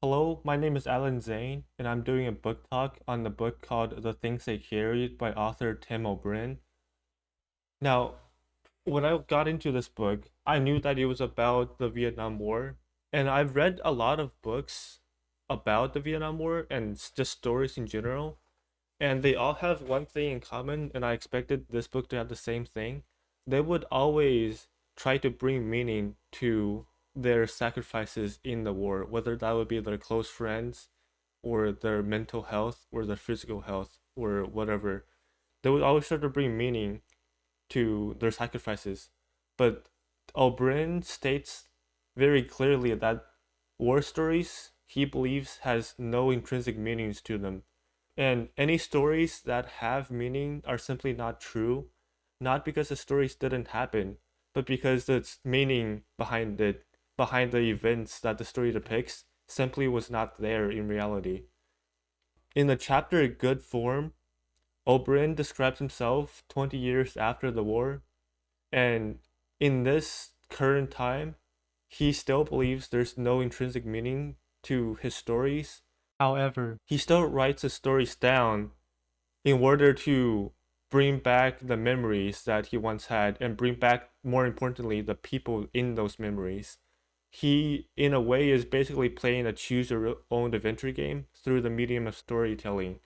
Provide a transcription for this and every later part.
Hello, my name is Alan Zane, and I'm doing a book talk on the book called The Things They Carried by author Tim O'Brien. Now, when I got into this book, I knew that it was about the Vietnam War, and I've read a lot of books about the Vietnam War and just stories in general, and they all have one thing in common, and I expected this book to have the same thing. They would always try to bring meaning to their sacrifices in the war, whether that would be their close friends or their mental health or their physical health or whatever. They would always try to bring meaning to their sacrifices. But O'Brien states very clearly that war stories he believes has no intrinsic meanings to them. And any stories that have meaning are simply not true, not because the stories didn't happen, but because the meaning behind it, behind the events that the story depicts, simply was not there in reality. In the chapter Good Form, O'Brien describes himself 20 years after the war, and in this current time, he still believes there's no intrinsic meaning to his stories. However, he still writes his stories down in order to bring back the memories that he once had and bring back, more importantly, the people in those memories. He, in a way, is basically playing a choose your own adventure game through the medium of storytelling.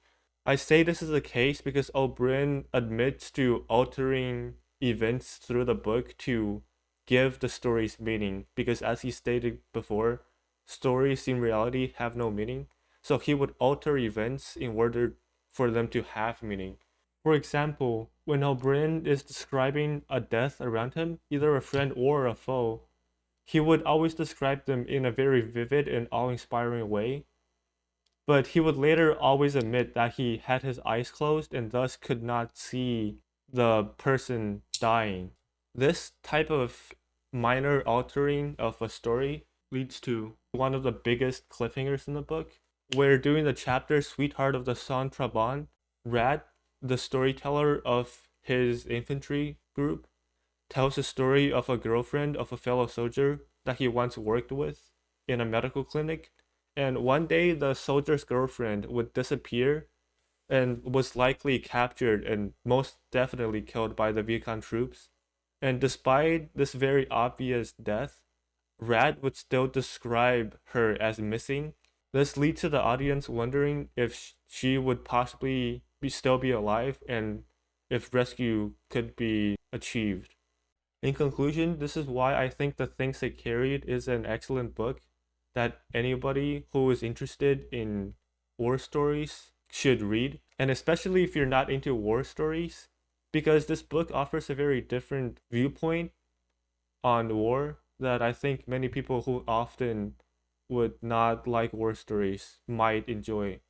I say this is the case because O'Brien admits to altering events through the book to give the stories meaning, because as he stated before, stories in reality have no meaning. So he would alter events in order for them to have meaning. For example, when O'Brien is describing a death around him, either a friend or a foe, he would always describe them in a very vivid and awe-inspiring way, but he would later always admit that he had his eyes closed and thus could not see the person dying. This type of minor altering of a story leads to one of the biggest cliffhangers in the book, where during the chapter Sweetheart of the Saint Trabant, Rat, the storyteller of his infantry group, tells the story of a girlfriend of a fellow soldier that he once worked with in a medical clinic. And one day, the soldier's girlfriend would disappear and was likely captured and most definitely killed by the Viet Cong troops. And despite this very obvious death, Rat would still describe her as missing. This leads to the audience wondering if she would possibly still be alive and if rescue could be achieved. In conclusion, this is why I think The Things They Carried is an excellent book that anybody who is interested in war stories should read, and especially if you're not into war stories, because this book offers a very different viewpoint on war that I think many people who often would not like war stories might enjoy.